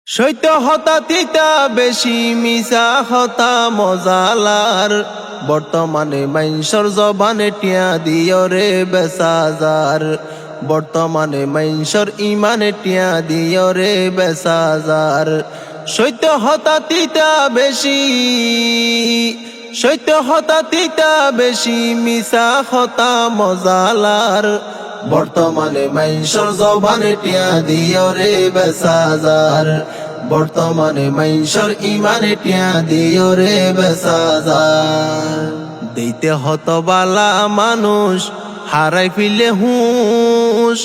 সত্য হতা তিতা বেশি মিছা হতা মজালার বর্তমানে মাইনসর জবানে টিয়া দিও রে বেসাজার বর্তমানে মাইনসর ইমানে টিয়া দিও রে বেসাজার সত্য হতা তিতা বেশি সত্য হতা তিতা বেশি মিছা হতা মজালার বর্তমানে মাইনসর জবানে টিয়া দিও রে বেসাজার বর্তমানে মাইনসর ইমানে টিয়া দিও রে বেসাজার দিতে হতবালা মানুষ হারাই ফিলে হুঁশ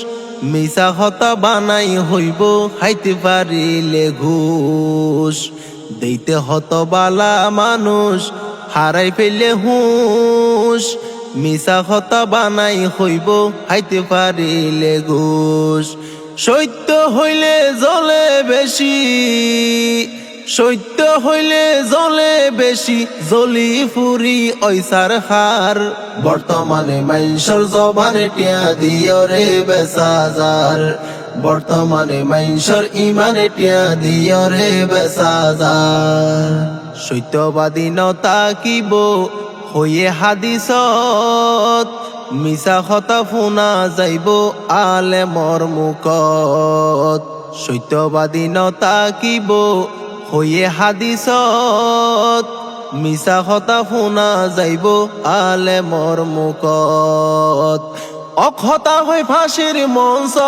মিছা হতা বানাই হইব খাইতে পারিলে ঘুষ দিতে হতবালা মানুষ হারাই ফেলে হুঁশ মিছা হতা বানাই হইব খাইতে পারিলে ঘুষ সত্য হইলে জ্বলে বেশি সত্য হইলে জ্বলে বেশি জ্বলি ফুরি ঐসার হার বর্তমানে মাইনসর জবানে টিয়া দিও রে বেসাজার বর্তমানে মাইনসর ইমানে টিয়া দিও রে বেসাজার সত্যবাদী নতাকিব হয়ে হাদিসত মিছা হতা ফুনা যাইব আলেমর মুখত সত্যবাদী নতাকিব হয়ে হাদিসত মিছা হতা ফুনা যাইব আলেমর মুখত অক্ষতা হয় ফাঁসির মঞ্চত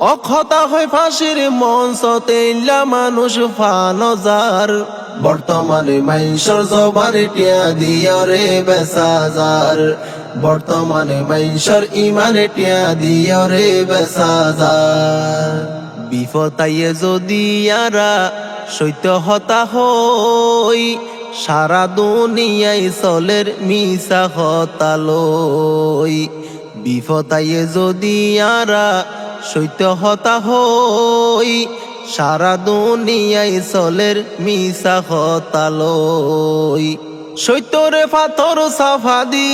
অক্ষতা হয় ফাঁসির মঞ্চত এইলা মানুষ ফানজার বর্তমানে মাইনসর জবানে টিয়া দিও রে বেসাজার বর্তমানে মাইনসর ইমানে টিয়া দিও রে বেসাজার বিপতাইয়ে যদি আরা সত্য হতা হই সারা দুনিয়ায় চলের মিছা হতা লই বিপতাইয়ে যদি আরা সত্য হতা হই সারা দুনিয়ায় চলের মিছা হতা লই সত্যরে পাথর সাফাদি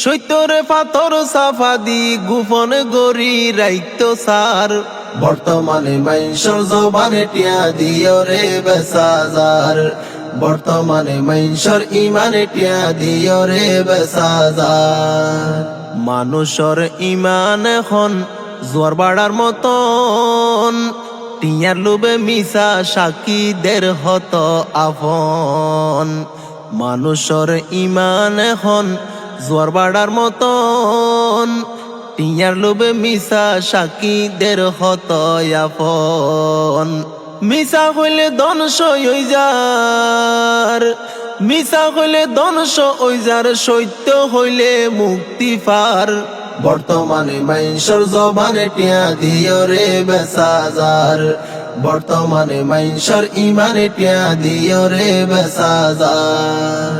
সত্যরে পাথর সাফাদি গোপন গরি রাইত সার বর্তমানে মাইনসর জবানে টিয়া দিও রে বেসাজার বর্তমানে মাইনসর ইমানে টিয়া দিও রে বেসাজার মানুষর ইমান এখন জোয়ার বাড়ার মতন টিয়ার লোভে মিছা সাকিদের হত আপন মানুষর ইমান এখন জোয়ার বাড়ার মতন টিয়ার লোভে মিছা সাকিদের হত আপন মিছা হইলে ধ্বংস হই যার মিছা হইলে ধ্বংস হই যার সত্য হইলে মুক্তি পার বর্তমানে মাইনসর জবানে টিয়া দিও রে বেসাজার বর্তমানে মাইনসর ইমানে টিয়া দিও রে বেসাজার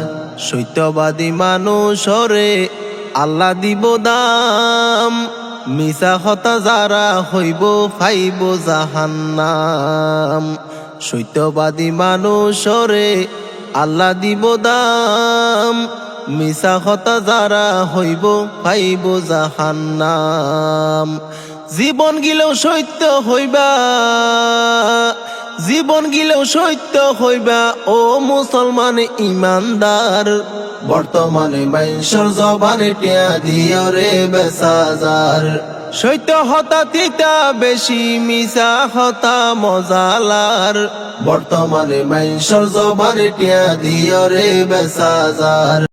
সত্যবাদী মানুষরে আল্লাহ দিব দাম মিছা হতা যারা হইব ফাইব জাহান্নাম সত্যবাদী মানুষরে আল্লাহ দিব দাম মিছা হতা যারা হইব পাইব জাহান্নাম জীবন গিলেও সত্য হইবা জীবন গিলেও সত্য হইবা ও মুসলমান ইমানদার বর্তমানে মাইনসর জবানে টিয়া দিও রে বেসাজার সত্য হতা তিতা বেশি মিছা হতা মজালার বর্তমানে মাইনসর জবানে টিয়া দিও রে বেসাজার